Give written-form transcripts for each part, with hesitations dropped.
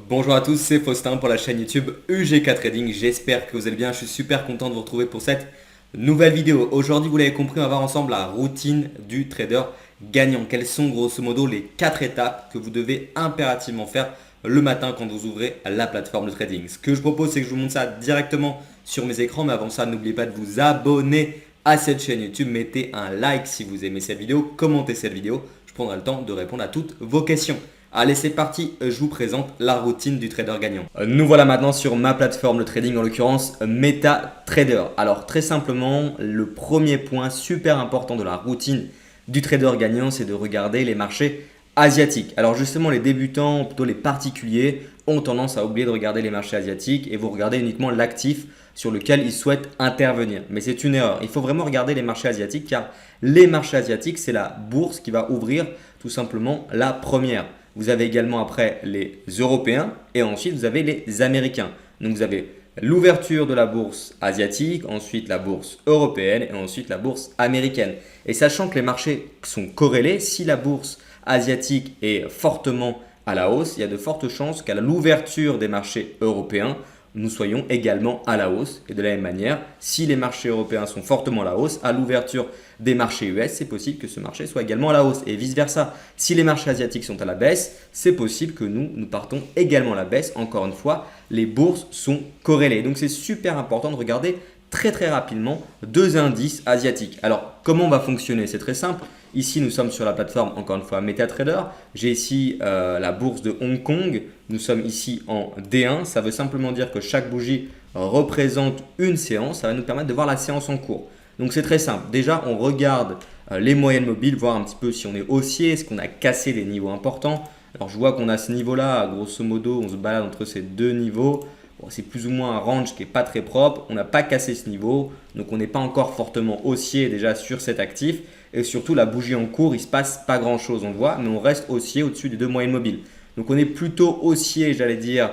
Bonjour à tous, c'est Faustin pour la chaîne YouTube UGK Trading. J'espère que vous allez bien. Je suis super content de vous retrouver pour cette nouvelle vidéo. Aujourd'hui, vous l'avez compris, on va voir ensemble la routine du trader gagnant. Quelles sont grosso modo les 4 étapes que vous devez impérativement faire le matin quand vous ouvrez la plateforme de trading. Ce que je propose, c'est que je vous montre ça directement sur mes écrans. Mais avant ça, n'oubliez pas de vous abonner à cette chaîne YouTube. Mettez un like si vous aimez cette vidéo. Commentez cette vidéo. Je prendrai le temps de répondre à toutes vos questions. Allez, c'est parti, je vous présente la routine du trader gagnant. Nous voilà maintenant sur ma plateforme de trading, en l'occurrence MetaTrader. Alors très simplement, le premier point super important de la routine du trader gagnant, c'est de regarder les marchés asiatiques. Alors justement, les débutants, ou plutôt les particuliers, ont tendance à oublier de regarder les marchés asiatiques et vous regardez uniquement l'actif sur lequel ils souhaitent intervenir. Mais c'est une erreur. Il faut vraiment regarder les marchés asiatiques car les marchés asiatiques, c'est la bourse qui va ouvrir tout simplement la première. Vous avez également après les Européens et ensuite vous avez les Américains. Donc vous avez l'ouverture de la bourse asiatique, ensuite la bourse européenne et ensuite la bourse américaine. Et sachant que les marchés sont corrélés, si la bourse asiatique est fortement à la hausse, il y a de fortes chances qu'à l'ouverture des marchés européens, nous soyons également à la hausse. Et de la même manière, si les marchés européens sont fortement à la hausse, à l'ouverture des marchés US, c'est possible que ce marché soit également à la hausse. Et vice versa, si les marchés asiatiques sont à la baisse, c'est possible que nous partons également à la baisse. Encore une fois, les bourses sont corrélées. Donc c'est super important de regarder très rapidement deux indices asiatiques. Alors comment on va fonctionner? C'est très simple. Ici, nous sommes sur la plateforme, encore une fois, MetaTrader. J'ai ici la bourse de Hong Kong. Nous sommes ici en D1. Ça veut simplement dire que chaque bougie représente une séance. Ça va nous permettre de voir la séance en cours. Donc, c'est très simple. Déjà, on regarde les moyennes mobiles, voir un petit peu si on est haussier, est-ce qu'on a cassé des niveaux importants. Alors, je vois qu'on a ce niveau-là, grosso modo, on se balade entre ces deux niveaux. Bon, c'est plus ou moins un range qui n'est pas très propre. On n'a pas cassé ce niveau. Donc, on n'est pas encore fortement haussier déjà sur cet actif. Et surtout, la bougie en cours, il ne se passe pas grand-chose, on le voit, mais on reste haussier au-dessus des deux moyennes mobiles. Donc, on est plutôt haussier, j'allais dire,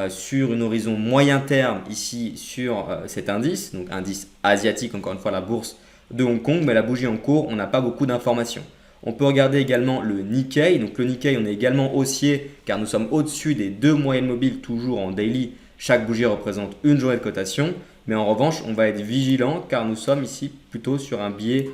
sur une horizon moyen terme ici sur cet indice. Donc, indice asiatique, encore une fois, la bourse de Hong Kong. Mais la bougie en cours, on n'a pas beaucoup d'informations. On peut regarder également le Nikkei. Donc, le Nikkei, on est également haussier car nous sommes au-dessus des deux moyennes mobiles, toujours en daily. Chaque bougie représente une journée de cotation. Mais en revanche, on va être vigilant car nous sommes ici plutôt sur un biais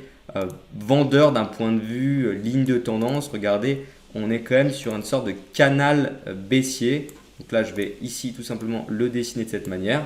vendeur d'un point de vue ligne de tendance. Regardez, on est quand même sur une sorte de canal baissier. Donc là, je vais ici tout simplement le dessiner de cette manière.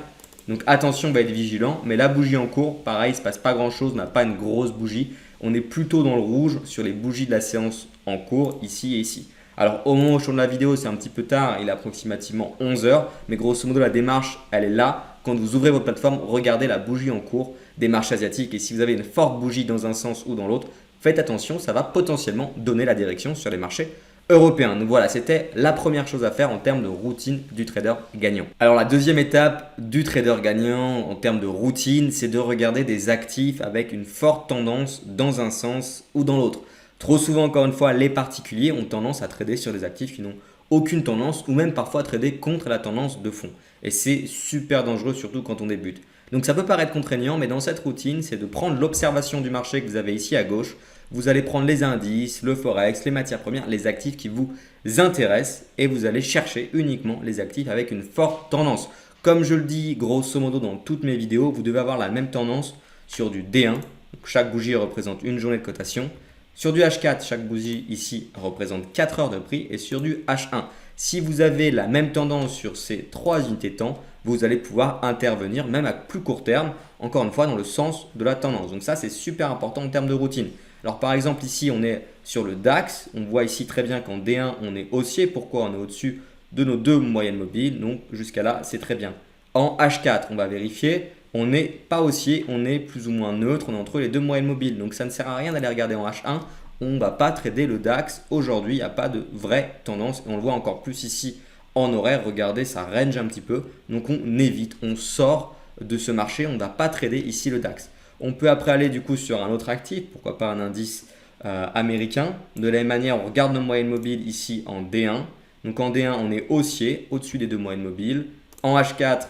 Donc attention, on va être vigilant. Mais la bougie en cours, pareil, il ne se passe pas grand-chose. On n'a pas une grosse bougie. On est plutôt dans le rouge sur les bougies de la séance en cours, ici et ici. Alors au moment où je tourne la vidéo, c'est un petit peu tard. Il est approximativement 11 h. Mais grosso modo, la démarche, elle est là. Quand vous ouvrez votre plateforme, regardez la bougie en cours des marchés asiatiques. Et si vous avez une forte bougie dans un sens ou dans l'autre, faites attention, ça va potentiellement donner la direction sur les marchés européens. Donc voilà, c'était la première chose à faire en termes de routine du trader gagnant. Alors la deuxième étape du trader gagnant en termes de routine, c'est de regarder des actifs avec une forte tendance dans un sens ou dans l'autre. Trop souvent, encore une fois, les particuliers ont tendance à trader sur des actifs qui n'ont aucune tendance ou même parfois à trader contre la tendance de fond. Et c'est super dangereux, surtout quand on débute. Donc ça peut paraître contraignant, mais dans cette routine, c'est de prendre l'observation du marché que vous avez ici à gauche. Vous allez prendre les indices, le forex, les matières premières, les actifs qui vous intéressent et vous allez chercher uniquement les actifs avec une forte tendance. Comme je le dis grosso modo dans toutes mes vidéos, vous devez avoir la même tendance sur du D1. Donc chaque bougie représente une journée de cotation. Sur du H4, chaque bougie ici représente 4 heures de prix et sur du H1. Si vous avez la même tendance sur ces 3 unités de temps, vous allez pouvoir intervenir même à plus court terme, encore une fois dans le sens de la tendance. Donc ça, c'est super important en termes de routine. Alors par exemple ici, on est sur le DAX. On voit ici très bien qu'en D1, on est haussier. Pourquoi? On est au-dessus de nos deux moyennes mobiles. Donc jusqu'à là, c'est très bien. En H4, on va vérifier. On n'est pas haussier, on est plus ou moins neutre, on est entre les deux moyennes mobiles. Donc ça ne sert à rien d'aller regarder en H1. On ne va pas trader le DAX. Aujourd'hui, il n'y a pas de vraie tendance. Et on le voit encore plus ici en horaire. Regardez, ça range un petit peu. Donc on évite, on sort de ce marché. On ne va pas trader ici le DAX. On peut après aller du coup sur un autre actif. Pourquoi pas un indice américain. De la même manière, on regarde nos moyennes mobiles ici en D1. Donc en D1, on est haussier au-dessus des deux moyennes mobiles. En H4,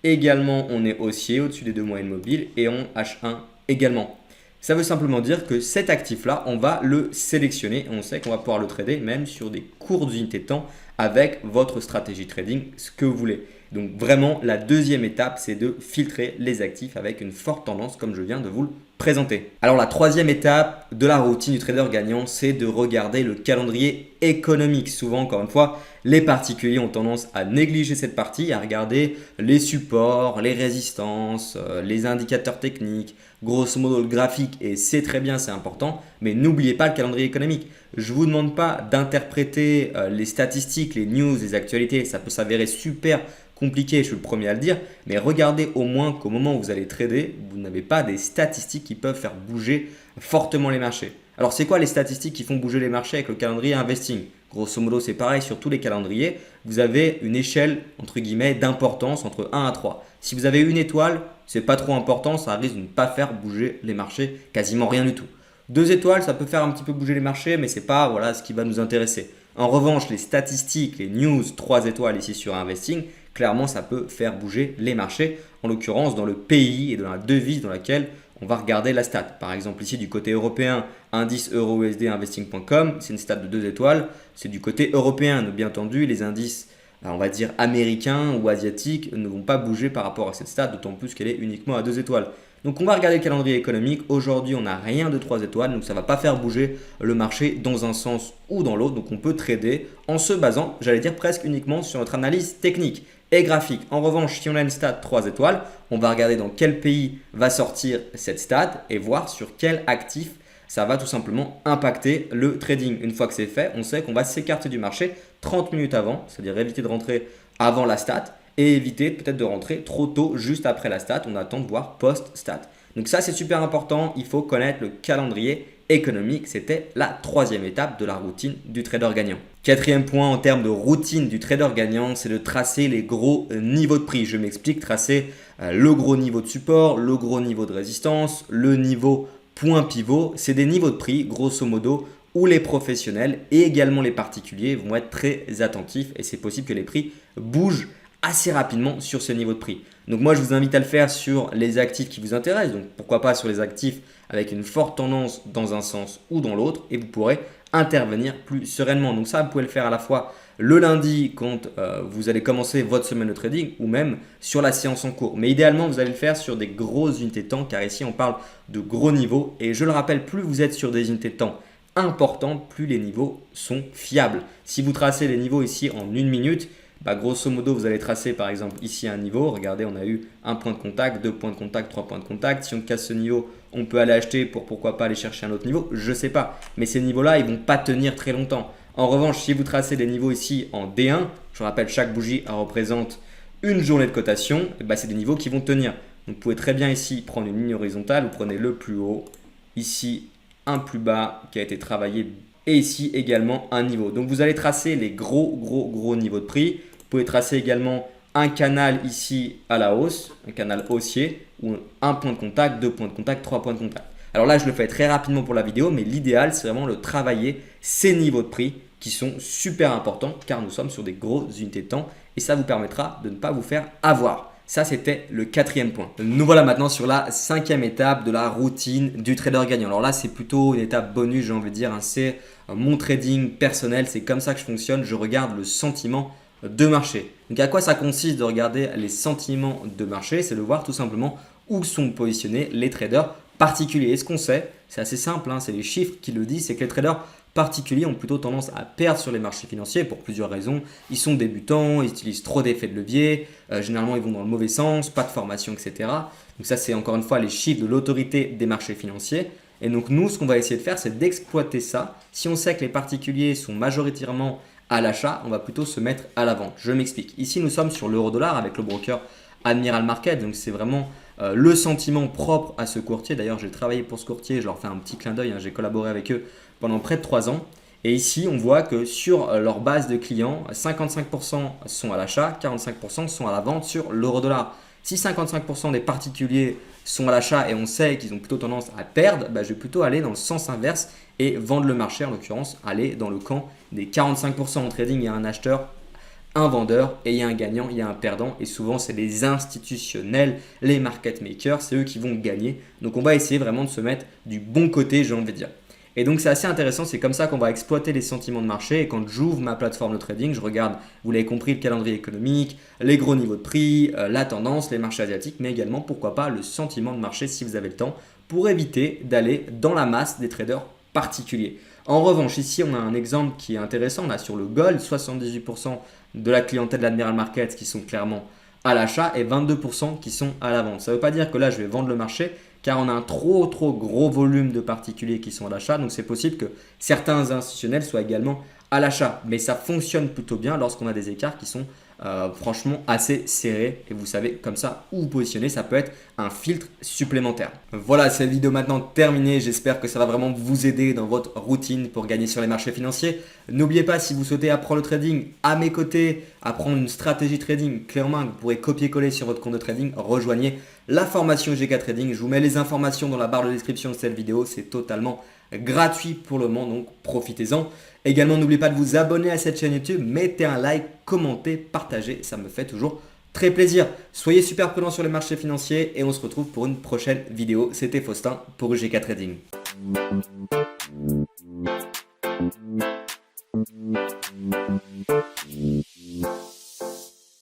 également, on est haussier au-dessus des deux moyennes mobiles. Et en H1 également. Ça veut simplement dire que cet actif-là, on va le sélectionner et on sait qu'on va pouvoir le trader même sur des courtes unités de temps avec votre stratégie trading, ce que vous voulez. Donc vraiment, la deuxième étape, c'est de filtrer les actifs avec une forte tendance comme je viens de vous le présenter. Alors la troisième étape de la routine du trader gagnant, c'est de regarder le calendrier économique. Souvent, encore une fois, les particuliers ont tendance à négliger cette partie, à regarder les supports, les résistances, les indicateurs techniques, grosso modo le graphique, et c'est très bien, c'est important, mais n'oubliez pas le calendrier économique. Je ne vous demande pas d'interpréter les statistiques, les news, les actualités, ça peut s'avérer super compliqué, je suis le premier à le dire, mais regardez au moins qu'au moment où vous allez trader, vous n'avez pas des statistiques qui peuvent faire bouger fortement les marchés. Alors c'est quoi les statistiques qui font bouger les marchés avec le calendrier investing? Grosso modo, c'est pareil sur tous les calendriers, vous avez une échelle entre guillemets d'importance entre 1 à 3. Si vous avez une étoile, c'est pas trop important, ça risque de ne pas faire bouger les marchés, quasiment rien du tout. 2 étoiles, ça peut faire un petit peu bouger les marchés, mais c'est pas ce qui va nous intéresser. En revanche, les statistiques, les news 3 étoiles ici sur Investing, clairement, ça peut faire bouger les marchés, en l'occurrence dans le pays et dans la devise dans laquelle on va regarder la stat. Par exemple, ici du côté européen, indice euro-USD investing.com, c'est une stat de 2 étoiles. C'est du côté européen, bien entendu, les indices, on va dire américains ou asiatiques, ne vont pas bouger par rapport à cette stat, d'autant plus qu'elle est uniquement à 2 étoiles. Donc on va regarder le calendrier économique. Aujourd'hui, on n'a rien de 3 étoiles, donc ça ne va pas faire bouger le marché dans un sens ou dans l'autre. Donc on peut trader en se basant, j'allais dire presque uniquement sur notre analyse technique et graphique. En revanche, si on a une stat 3 étoiles, on va regarder dans quel pays va sortir cette stat et voir sur quel actif ça va tout simplement impacter le trading. Une fois que c'est fait, on sait qu'on va s'écarter du marché 30 minutes avant, c'est-à-dire éviter de rentrer avant la stat et éviter peut-être de rentrer trop tôt juste après la stat. On attend de voir post-stat. Donc ça, c'est super important. Il faut connaître le calendrier économique. C'était la troisième étape de la routine du trader gagnant. Quatrième point en termes de routine du trader gagnant, c'est de tracer les gros niveaux de prix. Je m'explique, tracer le gros niveau de support, le gros niveau de résistance, le niveau point pivot. C'est des niveaux de prix, grosso modo, où les professionnels et également les particuliers vont être très attentifs et c'est possible que les prix bougent assez rapidement sur ce niveau de prix. Donc moi, je vous invite à le faire sur les actifs qui vous intéressent. Donc pourquoi pas sur les actifs avec une forte tendance dans un sens ou dans l'autre et vous pourrez intervenir plus sereinement. Donc ça, vous pouvez le faire à la fois le lundi quand vous allez commencer votre semaine de trading ou même sur la séance en cours. Mais idéalement, vous allez le faire sur des grosses unités de temps car ici, on parle de gros niveaux. Et je le rappelle, plus vous êtes sur des unités de temps importantes, plus les niveaux sont fiables. Si vous tracez les niveaux ici en 1 minute, grosso modo, vous allez tracer par exemple ici un niveau. Regardez, on a eu un point de contact, 2 points de contact, 3 points de contact. Si on casse ce niveau, on peut aller acheter pour pourquoi pas aller chercher un autre niveau. Je ne sais pas. Mais ces niveaux-là, ils ne vont pas tenir très longtemps. En revanche, si vous tracez des niveaux ici en D1, je rappelle, chaque bougie représente une journée de cotation, c'est des niveaux qui vont tenir. Donc, vous pouvez très bien ici prendre une ligne horizontale. Vous prenez le plus haut. Ici, un plus bas qui a été travaillé. Et ici également un niveau. Donc, vous allez tracer les gros niveaux de prix. Vous pouvez tracer également un canal ici à la hausse, un canal haussier, ou un point de contact, 2 points de contact, 3 points de contact. Alors là, je le fais très rapidement pour la vidéo, mais l'idéal, c'est vraiment de travailler ces niveaux de prix qui sont super importants car nous sommes sur des grosses unités de temps et ça vous permettra de ne pas vous faire avoir. Ça, c'était le quatrième point. Nous voilà maintenant sur la cinquième étape de la routine du trader gagnant. Alors là, c'est plutôt une étape bonus, j'ai envie de dire. C'est mon trading personnel, c'est comme ça que je fonctionne. Je regarde le sentiment de marché. Donc à quoi ça consiste de regarder les sentiments de marché? C'est de voir tout simplement où sont positionnés les traders particuliers. Et ce qu'on sait, c'est assez simple, c'est les chiffres qui le disent, c'est que les traders particuliers ont plutôt tendance à perdre sur les marchés financiers pour plusieurs raisons. Ils sont débutants, ils utilisent trop d'effets de levier, généralement ils vont dans le mauvais sens, pas de formation, etc. Donc ça, c'est encore une fois les chiffres de l'autorité des marchés financiers. Et donc nous, ce qu'on va essayer de faire, c'est d'exploiter ça. Si on sait que les particuliers sont majoritairement à l'achat, on va plutôt se mettre à la vente. Je m'explique. Ici, nous sommes sur l'euro-dollar avec le broker Admiral Market. Donc, c'est vraiment le sentiment propre à ce courtier. D'ailleurs, j'ai travaillé pour ce courtier. Je leur fais un petit clin d'œil. J'ai collaboré avec eux pendant près de 3 ans. Et ici, on voit que sur leur base de clients, 55% sont à l'achat, 45% sont à la vente sur l'euro-dollar. Si 55% des particuliers sont à l'achat et on sait qu'ils ont plutôt tendance à perdre, je vais plutôt aller dans le sens inverse et vendre le marché, en l'occurrence, aller dans le camp des 45% en trading. Il y a un acheteur un vendeur et il y a un gagnant, il y a un perdant. Et souvent, c'est les institutionnels, les market makers, c'est eux qui vont gagner. Donc, on va essayer vraiment de se mettre du bon côté, j'ai envie de dire. Et donc, c'est assez intéressant. C'est comme ça qu'on va exploiter les sentiments de marché. Et quand j'ouvre ma plateforme de trading, je regarde, vous l'avez compris, le calendrier économique, les gros niveaux de prix, la tendance, les marchés asiatiques, mais également, pourquoi pas, le sentiment de marché si vous avez le temps pour éviter d'aller dans la masse des traders particuliers. En revanche, ici, on a un exemple qui est intéressant. On a sur le gold 78% de la clientèle de l'Admiral Markets qui sont clairement à l'achat et 22% qui sont à la vente. Ça ne veut pas dire que là, je vais vendre le marché car on a un trop gros volume de particuliers qui sont à l'achat. Donc, c'est possible que certains institutionnels soient également à l'achat. Mais ça fonctionne plutôt bien lorsqu'on a des écarts qui sont franchement assez serrés. Et vous savez comme ça où vous positionner. Ça peut être un filtre supplémentaire. Voilà, cette vidéo maintenant terminée. J'espère que ça va vraiment vous aider dans votre routine pour gagner sur les marchés financiers. N'oubliez pas, si vous souhaitez apprendre le trading à mes côtés, apprendre une stratégie trading clairement que vous pourrez copier-coller sur votre compte de trading, rejoignez la formation UGK Trading. Je vous mets les informations dans la barre de description de cette vidéo. C'est totalement gratuit pour le moment, donc profitez-en. Également, n'oubliez pas de vous abonner à cette chaîne YouTube, mettez un like, commentez, partagez, ça me fait toujours très plaisir. Soyez super prudents sur les marchés financiers et on se retrouve pour une prochaine vidéo. C'était Faustin pour UGK Trading.